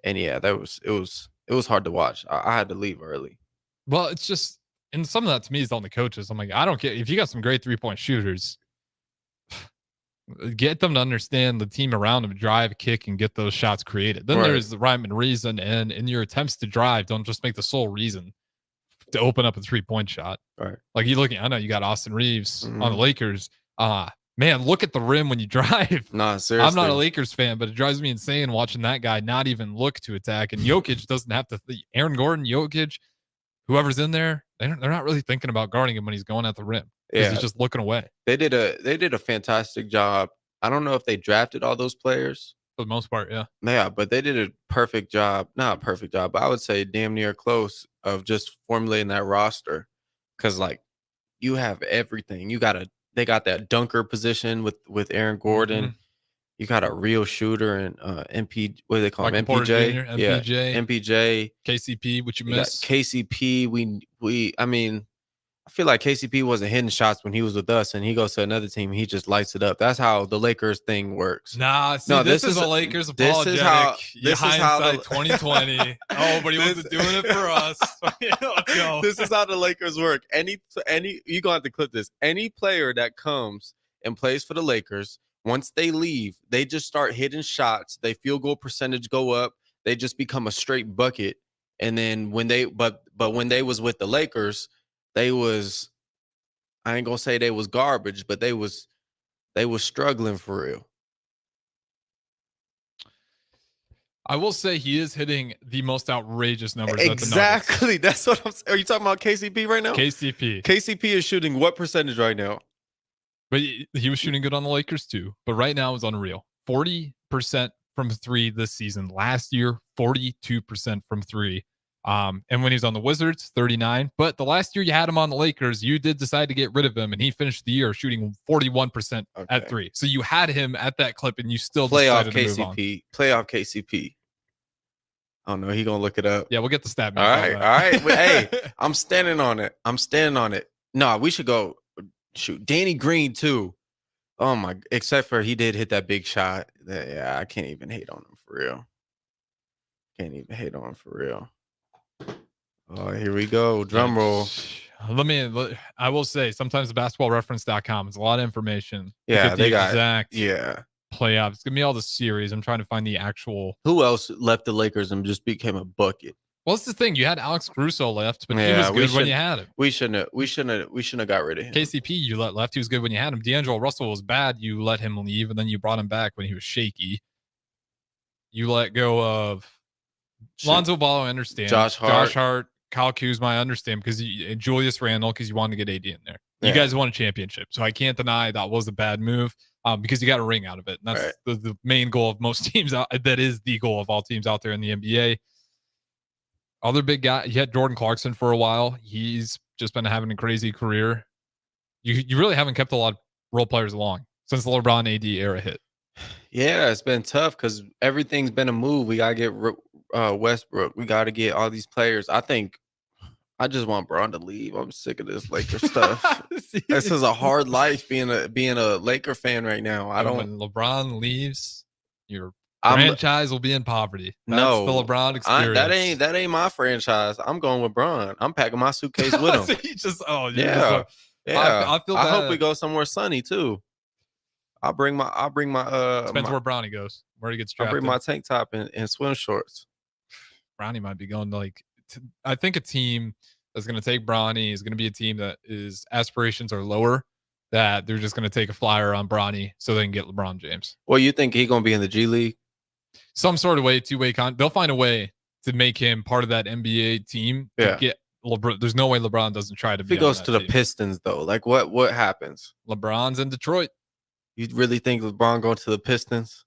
And yeah, it was hard to watch. I had to leave early. Well, it's just, and some of that to me is on the coaches. I'm like, I don't care if you got some great 3-point shooters, get them to understand the team around them, drive, kick, and get those shots created. Then there's the rhyme and reason, and in your attempts to drive, don't just make the sole reason to open up a 3-point shot. Right. Like I know you got Austin Reeves on the Lakers. Man, look at the rim when you drive. Nah, seriously. I'm not a Lakers fan, but it drives me insane watching that guy not even look to attack. And Jokic doesn't have to. Aaron Gordon, Jokic, whoever's in there, they're not really thinking about guarding him when he's going at the rim. Yeah, he's just looking away. They did a fantastic job. I don't know if they drafted all those players for the most part. Yeah. Yeah, but they did a perfect job. Not a perfect job, but I would say damn near close of just formulating that roster. Because like you have everything. They got that dunker position with Aaron Gordon. You got a real shooter and MP. What do they call him? Michael Porter MPJ. Jr., Yeah, MPJ. MPJ. KCP, which you You got miss. KCP. I mean, I feel like KCP wasn't hitting shots when he was with us, and he goes to another team, he just lights it up. That's how the Lakers thing works. Nah, see, No, this is a Lakers this apologetic. is how- You this is how hindsight the- 2020. Oh, but he wasn't doing it for us. Let's go. This is how the Lakers work. Any you gonna have to clip this. Any player that comes and plays for the Lakers, once they leave, they just start hitting shots. They field goal percentage go up. They just become a straight bucket. And then when they but when they was with the Lakers, they was, I ain't gonna say they was garbage, but they was struggling for real. I will say he is hitting the most outrageous numbers. At the Exactly. That's what I'm saying. Are you talking about KCP right now? KCP. KCP is shooting what percentage right now? But he was shooting good on the Lakers too. But right now it's unreal. 40% from three this season. Last year, 42% from three. And when he was on the Wizards, 39. But the last year you had him on the Lakers, you did decide to get rid of him, and he finished the year shooting 41% at three. So you had him at that clip, and you still Playoff decided to move on. KCP. Playoff KCP. Oh no, he gonna look it up. Yeah, we'll get the stat. All right. Well, hey, I'm standing on it. No, we should go shoot Danny Green too. Oh my! Except for he did hit that big shot. Yeah, I can't even hate on him for real. Oh, here we go. Drum roll. I will say sometimes the basketballreference.com is a lot of information. to Yeah, get they the got exact yeah. playoffs. It's gonna be all the series. I'm trying to find the actual. Who else left the Lakers and just became a bucket? Well, that's the thing. You had Alex Caruso left, but he Yeah, was good when you had him. We shouldn't have got rid of him. KCP, you let left. He was good when you had him. D'Angelo Russell was bad. You let him leave, and then you brought him back when he was shaky. You let go of Lonzo Ball. I understand. Josh Hart. Kyle Kuzma. I understand because Julius Randle because you wanted to get AD in there. Yeah. You guys won a championship, so I can't deny that was a bad move because you got a ring out of it. And that's the main goal of most teams out. That is the goal of all teams out there in the NBA. Other big guy, you had Jordan Clarkson for a while. He's just been having a crazy career. You really haven't kept a lot of role players along since the LeBron AD era hit. Yeah, it's been tough because everything's been a move. We gotta get Westbrook. We gotta get all these players. I just want Bron to leave. I'm sick of this Laker stuff. This is a hard life being a Laker fan right now. When LeBron leaves, your franchise will be in poverty. That's the LeBron experience. That ain't my franchise. I'm going with Bron. I'm packing my suitcase with him. Yeah. I feel bad. I hope we go somewhere sunny too. I'll bring my depends where Bronny goes, where he gets drafted. I'll bring my tank top and swim shorts. Bronny might be going I think a team that's going to take Bronny is going to be a team that is aspirations are lower, that they're just going to take a flyer on Bronny so they can get LeBron James. Well, you think he's going to be in the G League? Some sort of way, two-way they'll find a way to make him part of that NBA team. To get LeBron. There's no way LeBron doesn't try to. If he goes to the Pistons, though, like what happens? LeBron's in Detroit. You really think LeBron going to the Pistons?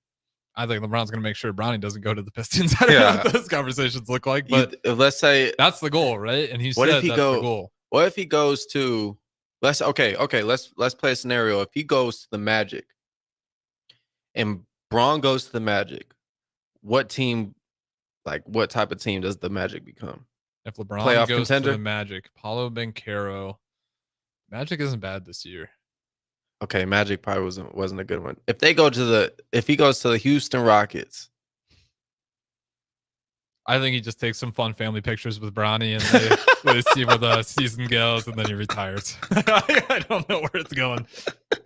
I think LeBron's going to make sure Bronny doesn't go to the Pistons. I don't know what those conversations look like, but let's say that's the goal, right? And what if he goes? What if he goes to? Let's play a scenario. If he goes to the Magic, and Bron goes to the Magic, what team? Like what type of team does the Magic become? If LeBron playoff goes contender? to the Magic, Paulo Banchero, Magic isn't bad this year. Okay, Magic probably wasn't a good one. If he goes to the Houston Rockets, I think he just takes some fun family pictures with Bronny and they see where the season goes, and then he retires. I don't know where it's going.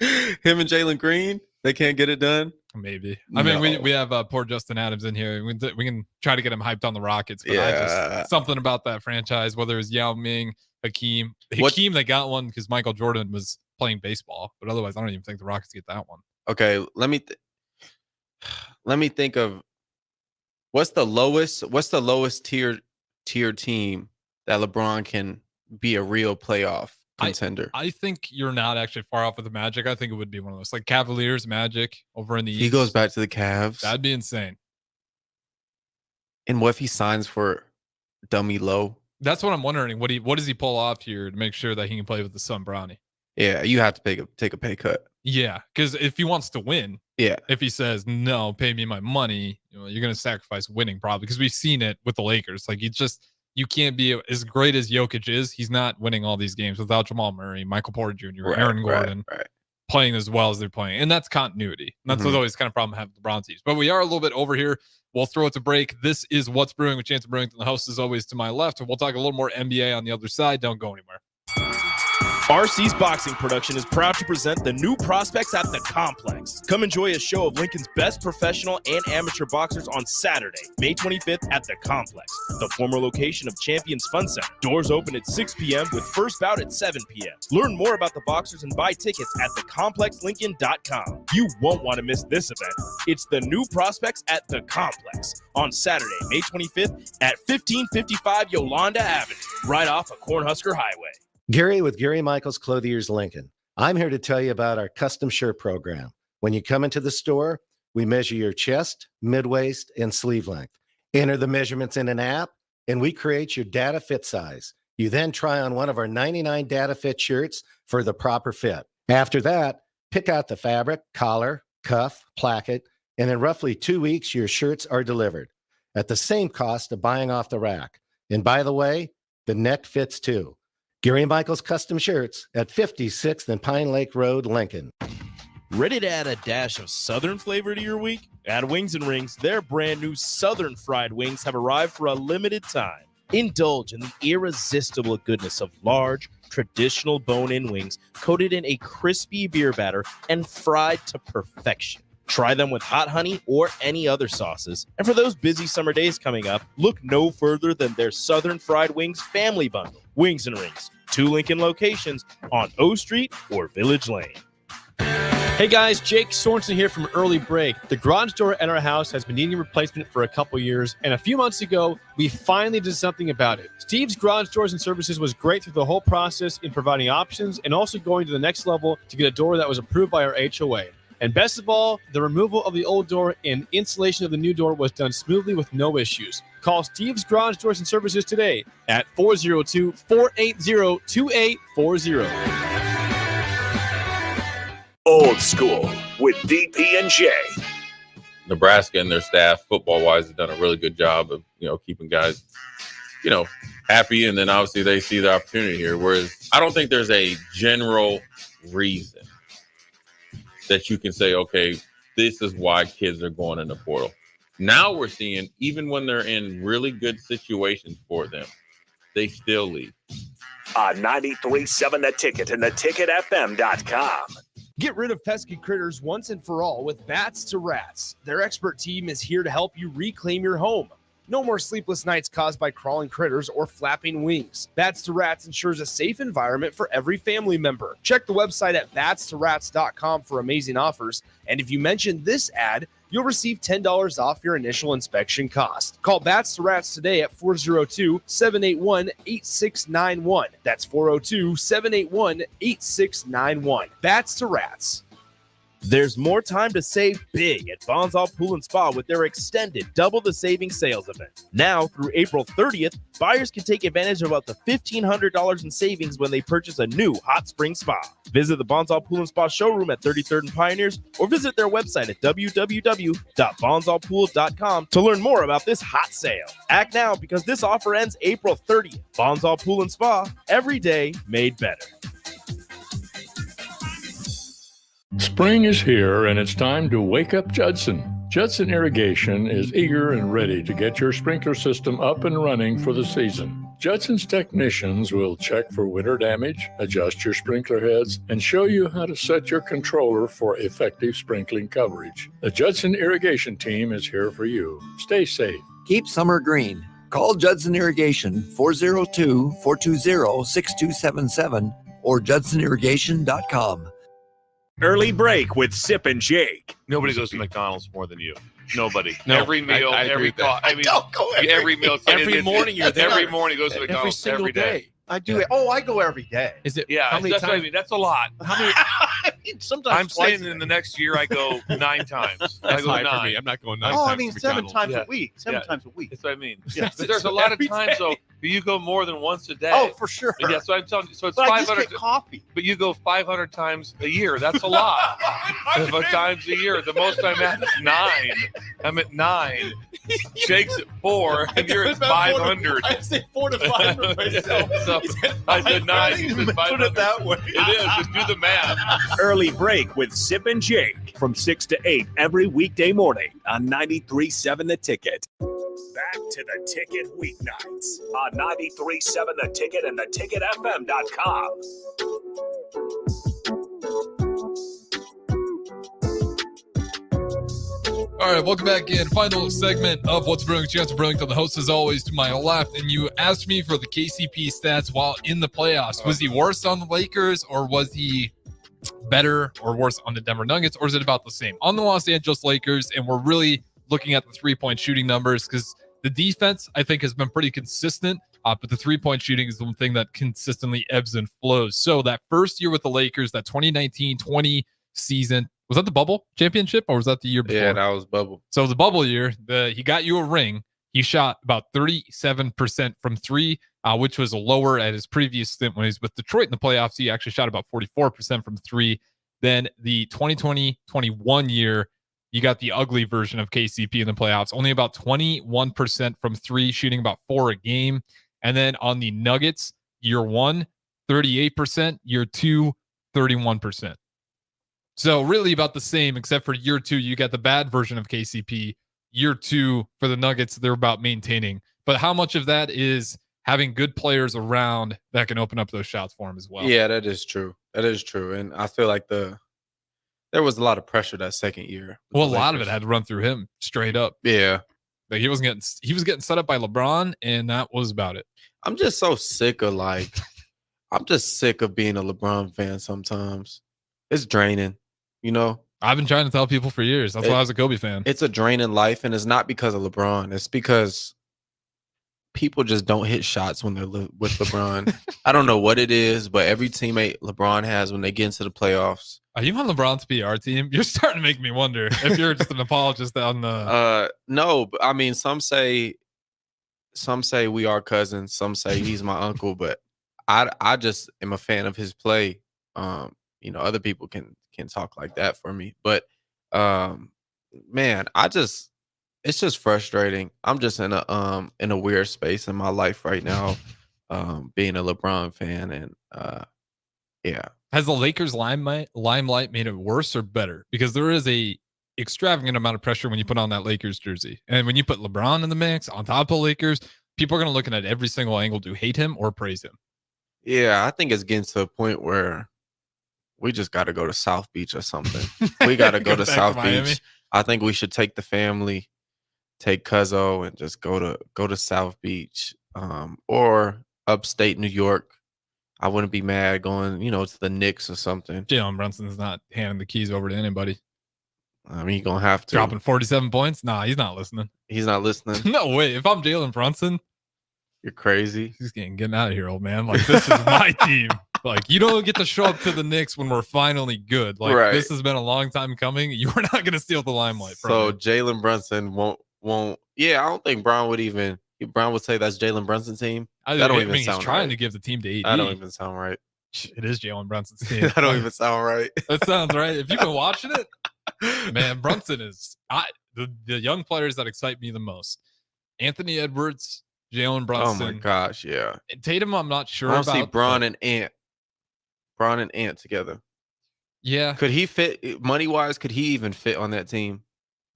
Him and Jalen Green, they can't get it done. Maybe. I mean, we have poor Justin Adams in here. We can try to get him hyped on the Rockets, but something about that franchise, whether it's Yao Ming, Hakeem, they got one because Michael Jordan was playing baseball, but otherwise I don't even think the Rockets get that one. Okay, let me think of what's the lowest tier team that LeBron can be a real playoff contender. I think you're not actually far off with the Magic. I think it would be one of those like Cavaliers, Magic over in the East. He goes back to the Cavs. That'd be insane. And what if he signs for dummy low? That's what I'm wondering. What does he pull off here to make sure that he can play with the son Bronny? Yeah, you have to take a pay cut. Yeah, because if he wants to win, Yeah. if he says no, pay me my money, you're going to sacrifice winning probably, because we've seen it with the Lakers. Like you can't be as great as Jokic is. He's not winning all these games without Jamal Murray, Michael Porter Jr., Aaron Gordon playing as well as they're playing, and that's continuity. And that's always kind of problem I have with LeBron teams. But we are a little bit over here. We'll throw it to break. This is What's Brewing with Chancellor Brewington. The host is always to my left, and we'll talk a little more NBA on the other side. Don't go anywhere. RC's Boxing Production is proud to present the new prospects at the Complex. Come enjoy a show of Lincoln's best professional and amateur boxers on Saturday, May 25th at the Complex, the former location of Champions Fun Center. Doors open at 6 p.m. with first bout at 7 p.m. Learn more about the boxers and buy tickets at thecomplexlincoln.com. You won't want to miss this event. It's the new prospects at the Complex on Saturday, May 25th at 1555 Yolanda Avenue, right off of Cornhusker Highway. Gary with Gary Michaels Clothiers Lincoln. I'm here to tell you about our custom shirt program. When you come into the store, we measure your chest, mid-waist, and sleeve length. Enter the measurements in an app, and we create your data fit size. You then try on one of our 99 data fit shirts for the proper fit. After that, pick out the fabric, collar, cuff, placket, and in roughly 2 weeks, your shirts are delivered at the same cost of buying off the rack. And by the way, the neck fits too. Gary Michaels Custom Shirts at 56th and Pine Lake Road, Lincoln. Ready to add a dash of Southern flavor to your week? At Wings and Rings, their brand new Southern fried wings have arrived for a limited time. Indulge in the irresistible goodness of large, traditional bone-in wings coated in a crispy beer batter and fried to perfection. Try them with hot honey or any other sauces. And for those busy summer days coming up, look no further than their Southern Fried Wings Family Bundle. Wings and Rings, 2 Lincoln locations on O Street or Village Lane. Hey guys, Jake Sorensen here from Early Break. The garage door at our house has been needing replacement for a couple years, and a few months ago, we finally did something about it. Steve's Garage Doors and Services was great through the whole process in providing options and also going to the next level to get a door that was approved by our HOA. And best of all, the removal of the old door and installation of the new door was done smoothly with no issues. Call Steve's Garage Doors and Services today at 402-480-2840. Old School with DP and J. Nebraska and their staff, football-wise, have done a really good job of, keeping guys, happy. And then obviously they see the opportunity here. Whereas I don't think there's a general reason that you can say, okay, this is why kids are going in the portal. Now we're seeing, even when they're in really good situations for them, they still leave. 93.7 The Ticket and theticketfm.com. Get rid of pesky critters once and for all with Bats to Rats. Their expert team is here to help you reclaim your home. No more sleepless nights caused by crawling critters or flapping wings. Bats to Rats ensures a safe environment for every family member. Check the website at batstoRats.com for amazing offers. And if you mention this ad, you'll receive $10 off your initial inspection cost. Call Bats to Rats today at 402-781-8691. That's 402-781-8691. Bats to Rats. There's more time to save big at Bonsall Pool and Spa with their extended Double the Savings sales event. Now through April 30th, buyers can take advantage of up to $1,500 in savings when they purchase a new hot spring spa. Visit the Bonsall Pool and Spa showroom at 33rd and Pioneers or visit their website at www.bonsallpool.com to learn more about this hot sale. Act now because this offer ends April 30th. Bonsall Pool and Spa, every day made better. Spring is here, and it's time to wake up Judson. Judson Irrigation is eager and ready to get your sprinkler system up and running for the season. Judson's technicians will check for winter damage, adjust your sprinkler heads, and show you how to set your controller for effective sprinkling coverage. The Judson Irrigation team is here for you. Stay safe. Keep summer green. Call Judson Irrigation 402-420-6277 or judsonirrigation.com. Early Break with Sip and Jake. Nobody goes to McDonald's more than you. Nobody. No, every meal, I every call. I mean, don't go every meal. Every morning you're there. Every morning goes to McDonald's every day. I do it. Oh, I go every day. Is it? Yeah, How many that's what I times? mean. That's a lot. How many? I mean, sometimes I'm saying in the next year I go 9 times. I That's go high 9. for me. I'm not going 9 Oh, times. I mean, to 7 McDonald's. times Yeah. a week. 7 times a week. That's what I mean. Yes, But there's a lot of every times day. though. You go more than once a day. Oh, for sure. Yeah, so I'm telling you. So it's But I just 500 get coffee. But you go 500 times a year. That's a lot. But times a year. The most I'm at is 9. I'm at 9. Jake's at 4, and you're at 500. I say 4 to 5 for myself. So I said 9. He said 500. Put it that way. It is. Just do the math. Early break with Sip and Jake from 6 to 8 every weekday morning on 93.7 The Ticket. Back to The Ticket weeknights on 93.7 The Ticket and theticketfm.com. All right, welcome back in. Final segment of What's Brewing. Chancellor Brewington, the host, as always, to my left. And you asked me for the KCP stats while in the playoffs. Was he worse on the Lakers, or was he better or worse on the Denver Nuggets, or is it about the same? On the Los Angeles Lakers, and we're really looking at the three-point shooting numbers because the defense, I think, has been pretty consistent, but the three-point shooting is the one thing that consistently ebbs and flows. So that first year with the Lakers, that 2019-20 season, was that the bubble championship or was that the year before? Yeah, that was bubble. So the bubble year, he got you a ring. He shot about 37% from three, which was lower at his previous stint when he was with Detroit in the playoffs. He actually shot about 44% from three. Then the 2020-21 year, you got the ugly version of KCP in the playoffs, only about 21% from three, shooting about 4 a game. And then on the Nuggets, year 1, 38%, year 2, 31%. So really about the same, except for year 2, you got the bad version of KCP. Year 2 for the Nuggets, they're about maintaining. But how much of that is having good players around that can open up those shots for him as well? Yeah, that is true. That is true. And I feel like there was a lot of pressure that second year. Well, a lot of it had to run through him straight up. Yeah. Like he was getting set up by LeBron, and that was about it. I'm just so sick of I'm just sick of being a LeBron fan sometimes. It's draining, you know? I've been trying to tell people for years. That's why I was a Kobe fan. It's a draining life, and it's not because of LeBron. It's because people just don't hit shots when they're with LeBron. I don't know what it is, but every teammate LeBron has when they get into the playoffs. Are you on LeBron's PR team? You're starting to make me wonder if you're just an apologist on the. No, but I mean, some say we are cousins. Some say he's my uncle, but I just am a fan of his play. Other people can talk like that for me, but man, it's just frustrating. I'm just in a weird space in my life right now, being a LeBron fan, and yeah. Has the Lakers limelight made it worse or better? Because there is a extravagant amount of pressure when you put on that Lakers jersey, and when you put LeBron in the mix on top of the Lakers, people are going to look at every single angle to hate him or praise him. Yeah, I think it's getting to a point where we just got to go to South Beach or something. We got to go to South Beach. I think we should take the family, take Cuzzo, and just go to South Beach, or upstate New York. I wouldn't be mad going, to the Knicks or something. Jalen Brunson's not handing the keys over to anybody. I mean, you're going to have to. Dropping 47 points? Nah, he's not listening. He's not listening? No way. If I'm Jalen Brunson, you're crazy. He's getting out of here, old man. Like, this is my team. Like, you don't get to show up to the Knicks when we're finally good. Like, right. This has been a long time coming. You are not going to steal the limelight from So me. Jalen Brunson won't. Yeah, I don't think Brown would say that's Jalen Brunson's team. That don't even sound he's trying right. to give the team to AD. That don't even sound right. It is Jalen Brunson's team. That don't even sound right. That sounds right. If you've been watching it, man, Brunson is the young players that excite me the most. Anthony Edwards, Jalen Brunson. Oh my gosh, yeah. And Tatum, I'm not sure I don't about. see Braun and Ant together. Yeah. Could he fit money wise? Could he even fit on that team?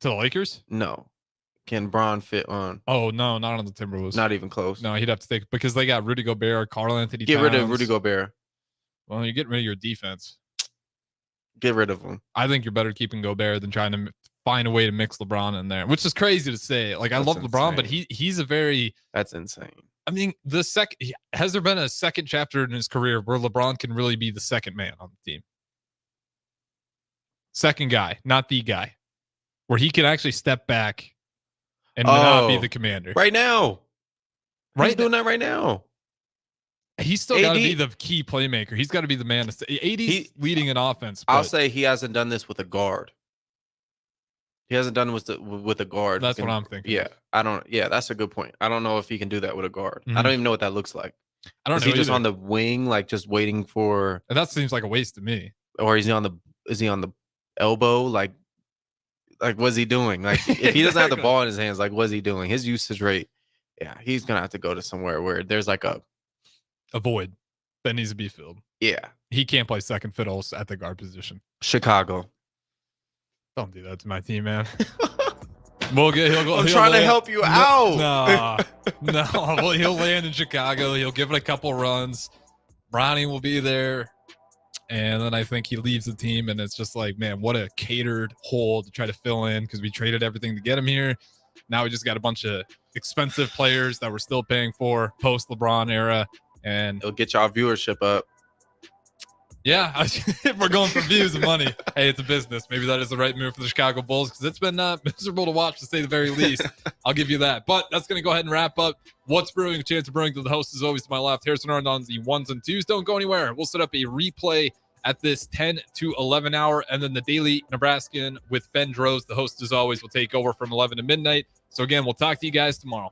To the Lakers? No. Can Braun fit on? Oh no, not on the Timberwolves. Not even close. No, he'd have to take because they got Rudy Gobert, Karl Anthony Get Towns. rid of Rudy Gobert. Well, you're getting rid of your defense. Get rid of him. I think you're better keeping Gobert than trying to find a way to mix LeBron in there, which is crazy to say. Like, I love LeBron, but he's a very. That's insane. I mean, has there been a second chapter in his career where LeBron can really be the second man on the team? Second guy, not the guy, where he can actually step back and not be the commander. Right now. Right. He's doing that right now. He's still got to be the key playmaker. He's got to be the man. AD's leading an offense. I'll say he hasn't done this with a guard. He hasn't done with a guard. That's what I'm thinking. Yeah, that's a good point. I don't know if he can do that with a guard. Mhm. I don't even know what that looks like. I don't Is know. he just either. on the wing, like just waiting for? And that seems like a waste to me. Or is he on the elbow? Like what's he doing? Like if he doesn't have the ball in his hands, like what's he doing? His usage rate, yeah, he's gonna have to go to somewhere where there's like a void that needs to be filled. Yeah, he can't play second fiddle at the guard position. Chicago. Don't do that to my team, man. We'll get. I'm trying to help you out. No. Well, he'll land in Chicago. He'll give it a couple runs. Bronny will be there. And then I think he leaves the team, and it's just like, man, what a catered hole to try to fill in because we traded everything to get him here. Now we just got a bunch of expensive players that we're still paying for post LeBron era, and it'll get y'all viewership up. Yeah, if we're going for views and money, hey, it's a business. Maybe that is the right move for the Chicago Bulls because it's been miserable to watch, to say the very least. I'll give you that. But that's going to go ahead and wrap up What's Brewing, Chancellor Brewington. The host is always to my left. Harrison Arnold on the ones and twos. Don't go anywhere. We'll set up a replay at this 10 to 11 hour, and then the Daily Nebraskan with Ben Droz. The host, as always, will take over from 11 to midnight. So, again, we'll talk to you guys tomorrow.